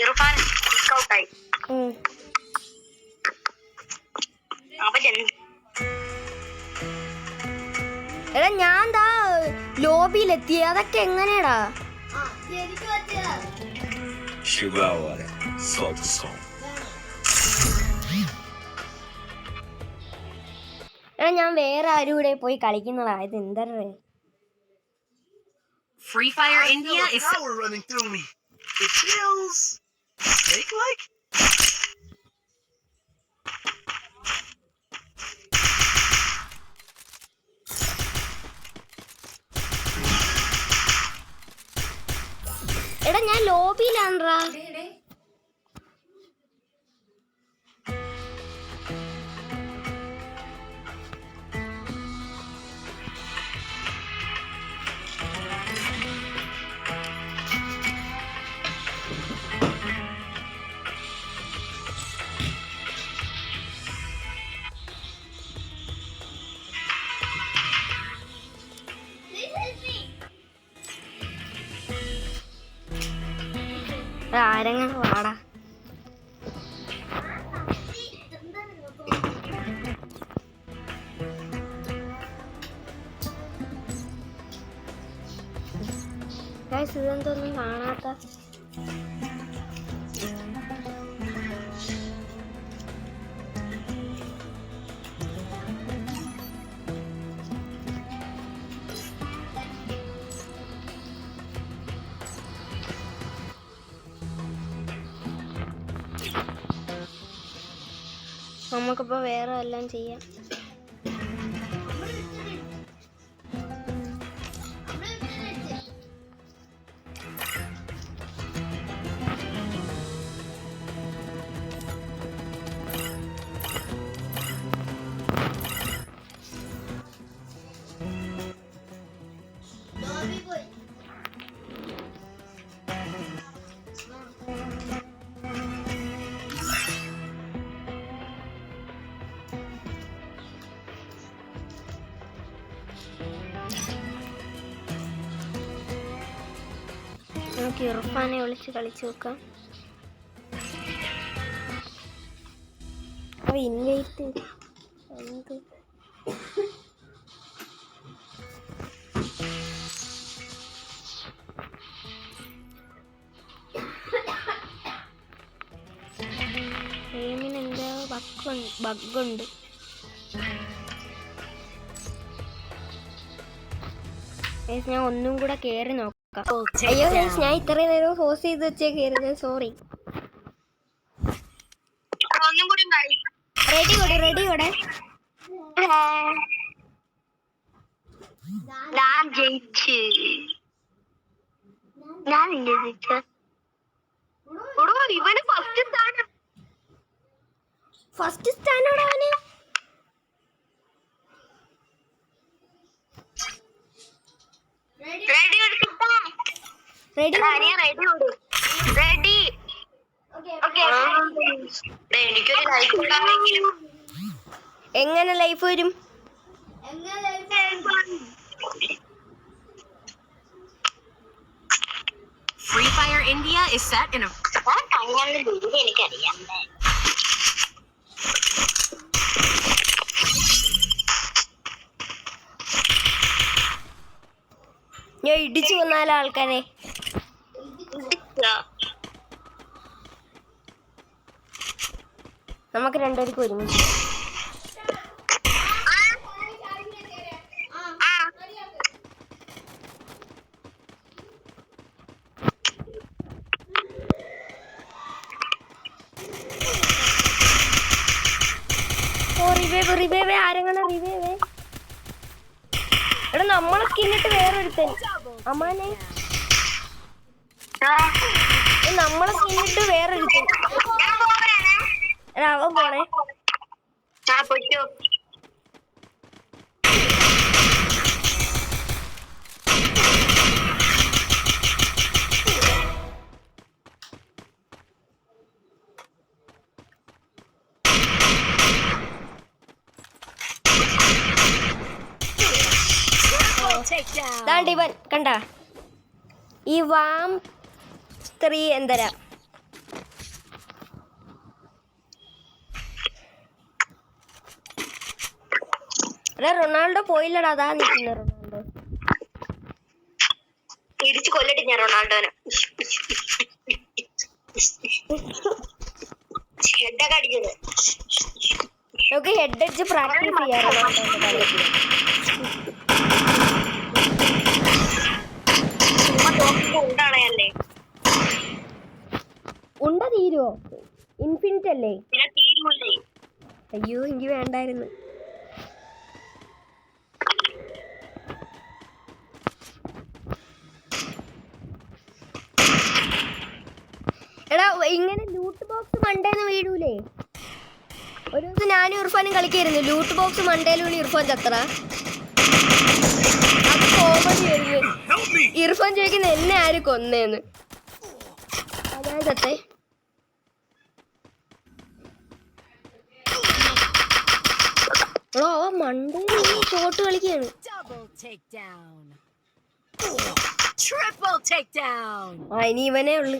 ഇർഫാൻ ഔട്ടായി. എടാ ഞാൻ ദാ ലോബിയിലെത്തി. അതൊക്കെ എങ്ങനെയാടാ? എടാ ഞാൻ വേറെ ആരും കൂടെ പോയി കളിക്കുന്നതാ. ഇത് എന്തരേ? Free Fire India is power running through me. It feels snake-like. എടാ ഞാൻ ലോബിയിലാണ്ട്രാ. ആരെങ്ങനെ വാടാ. ഇതെന്തൊന്നും കാണാത്ത. നമുക്കിപ്പോ വേറെ എല്ലാം ചെയ്യാം. നമുക്ക് ഇർഫാനെ വിളിച്ച് കളിച്ചു നോക്കാം. ഇൻവൈറ്റ് എന്ത് ഗെയിമിന് എന്താ ബഗ്ഗുണ്ട്. ഞാൻ ഒന്നും കൂടെ കയറി നോക്കാം. അയ്യോ ഞാൻ ഇത്രയും നേരം ഫോഴ്സ് ചെയ്ത് വെച്ചേക്കായിരുന്നു. സോറി. റെഡി കൂടെ ഫസ്റ്റ് സ്റ്റാൻഡേർഡ് അവന്. എങ്ങനെ ലൈഫ് വരും? Free Fire India is set in a എനിക്കറിയാം. ഞാൻ ഇടിച്ചു വന്നാലോ ആൾക്കാരെ? നമുക്ക് രണ്ടുപേർക്കും ഒരുമിച്ച്. റിവൈവ് ആരെങ്ങനെ റിവൈവ്? എടാ നമ്മളെ സ്കിന്നിട്ട് വേറൊരുത്തൻ അമ്മാനെ. നമ്മളെ സ്കിന്നിട്ട് വേറൊരുത്തൻ. എടാ അവൻ പോണേ. ഇവൻ കണ്ട ഈ വാം സ്ത്രീ എന്തരാ എടാ റൊണാൾഡോ പോയില്ലടാ, അതാ നിൽക്കുന്ന റൊണാൾഡോ. ഇടിച്ചു കൊല്ലട്ടെ ഞാൻ റൊണാൾഡോനെ. ഹെഡൊക്കെ അടിക്കുന്നത്. നമുക്ക് ഹെഡ് അടിച്ച് പ്രാക്ടീസ് ചെയ്യാം റൊണാൾഡോന്റെ കളി. ഉണ്ടാണല്ലേ ഉണ്ട തീരുവോ? ഇൻഫിനിറ്റ് അല്ലേ? പിന്നെ തീരുമല്ലേ? അയ്യോ എനിക്ക് വേണ്ടായിരുന്നു. എടാ ഇങ്ങനെ ലൂട്ട് ബോക്സ് മണ്ടേന്ന് വീഴൂലേ? ഒരു ദിവസം ഞാനും ഇർഫാനും കളിക്കായിരുന്നു. ലൂട്ട് ബോക്സ് മണ്ടയിൽ വീണ് ഇർഫാൻ ചത്ര. അത് കോമഡി ആയിരുന്നു. ഇർഫാൻ ചോദിക്കുന്ന എന്നെ ആര് കൊന്നേന്ന്. അതാ ചത്തേ. ഓ മണ്ടയിൽ ഷോട്ട് കളിക്കാണ്. ആ ഇനി ഇവനേ ഉള്ളു.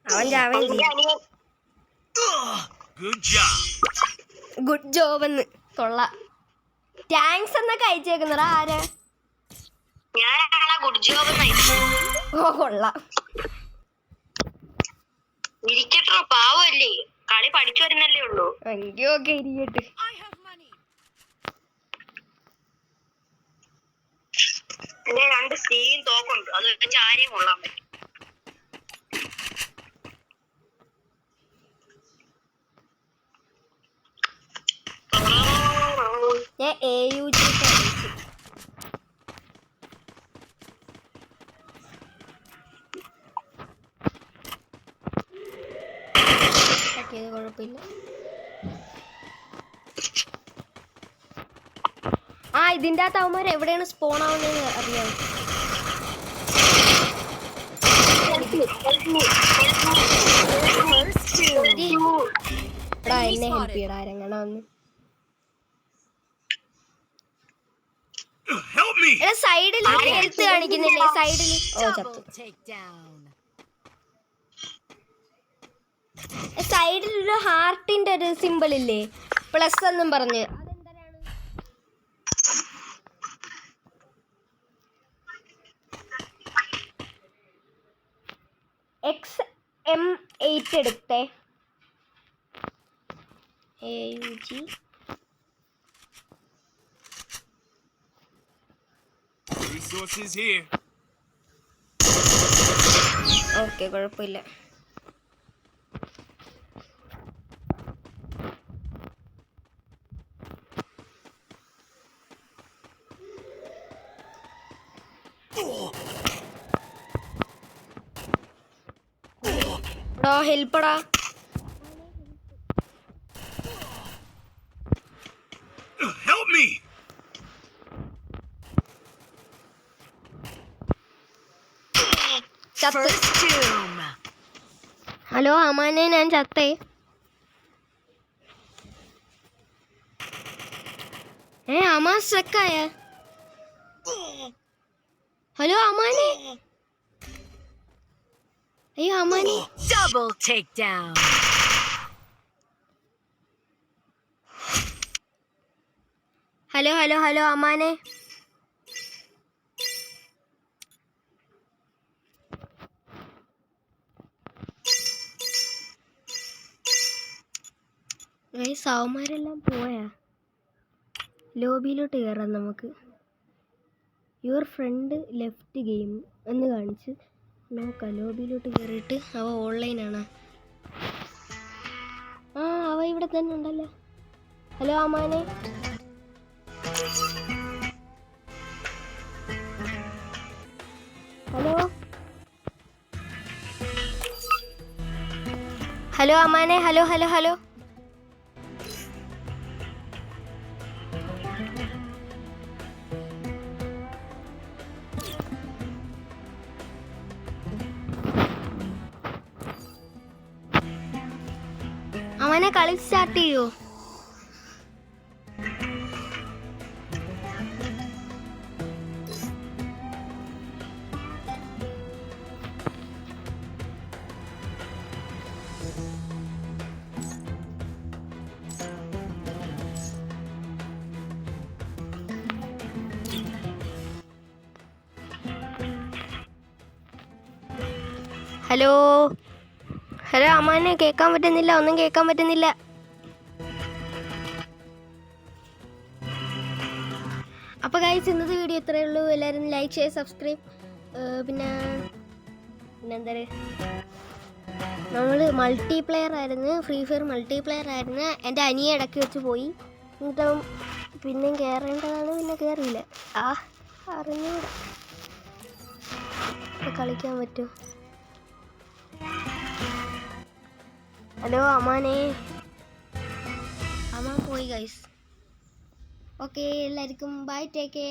അവൻ ചാവേ. ഗുഡ് ജോബ് എന്ന് കൊള്ള. താങ്ക്സ് എന്നൊക്കെ അയച്ചേക്കുന്നടാ. ആരാ? ഞാനാണാ ഗുഡ് ജോബ്. ഓ കൊള്ള. ഇരിക്കട്ടോ, പാവല്ലേ, കളി പഠിച്ചു വരുന്നല്ലേ ഉള്ളൂ. എനിക്കൊക്കെ ഇരിക്കട്ടെ. പിന്നെ 2 സ്റ്റീയും തോക്കുണ്ട്, അത് വെച്ച് ആരെയും കൊള്ളാൻ പറ്റും. ഞാൻ AUG കുഴപ്പമില്ല. ആ ഇതിൻ്റെ അകത്ത് അവന്മാർ എവിടെയാണ് സ്പോൺ ആവുന്നതെന്ന് അറിയാം. എടാ എന്നെ ഹെൽപ്പ് ചെയ്യടാ ആരെങ്ങനെ വന്ന്. എടാ സൈഡിൽ ഹെൽത്ത് കാണിക്കുന്നില്ലേ? സൈഡിൽ. ഓ ചത്തു. സൈഡിൽ ഒരു ഹാർട്ടിന്റെ ഒരു സിമ്പിൾ ഇല്ലേ, പ്ലസ് എന്നും പറഞ്ഞ്. XM8 എടുത്തേ. AUG ഓക്കെ കുഴപ്പമില്ല. ഹെൽപ്പടാ. ഹലോ അമാനെ, ഞാൻ ചത്തേ. അമാ സ്ട്രക്കായ. ഹലോ അമാനെ. അയ്യോ അമാനെ. Double takedown. Hello hello hello അമാനെ. സാവന്മാരെല്ലാം പോയാ? ലോബിയിലോട്ട് കയറാം നമുക്ക്. യുവർ ഫ്രണ്ട് ലെഫ്റ്റ് ഗെയിം എന്ന് കാണിച്ച് നോക്കാം. ലോബിയിലോട്ട് കയറിയിട്ട് അവ ഓൺലൈനാണ്. ആ അവ ഇവിടെ തന്നെ ഉണ്ടല്ലോ. ഹലോ അമാനെ. ഹലോ ഹലോ അമാനെ. Hello hello hello. അവനെ കളി സ്റ്റാർട്ട് ചെയ്യോ? ഹലോ ഹലോ അമ്മാനെ കേൾക്കാൻ പറ്റുന്നില്ല, ഒന്നും കേൾക്കാൻ പറ്റുന്നില്ല. അപ്പോൾ ഗൈസ് ഇന്നത്തെ വീഡിയോ ഇത്രയേ ഉള്ളൂ. എല്ലാവരും ലൈക്ക് ഷെയർ സബ്സ്ക്രൈബ്. പിന്നെന്താ നമ്മൾ മൾട്ടിപ്ലെയർ ആയിരുന്നു, ഫ്രീ ഫയർ മൾട്ടിപ്ലെയർ ആയിരുന്നു. എൻ്റെ അനിയെ ഇടയ്ക്ക് വെച്ച് പോയി, എന്നിട്ട് പിന്നെയും കയറേണ്ടതാണ്, പിന്നെ കയറിയില്ല. അറിഞ്ഞൂട കളിക്കാൻ പറ്റും. ഹലോ അമ്മാനെ, അമ്മാൻ പോയി ഗൈസ്. ഓക്കെ എല്ലാവർക്കും ബൈ, ടേക്ക് കെയർ.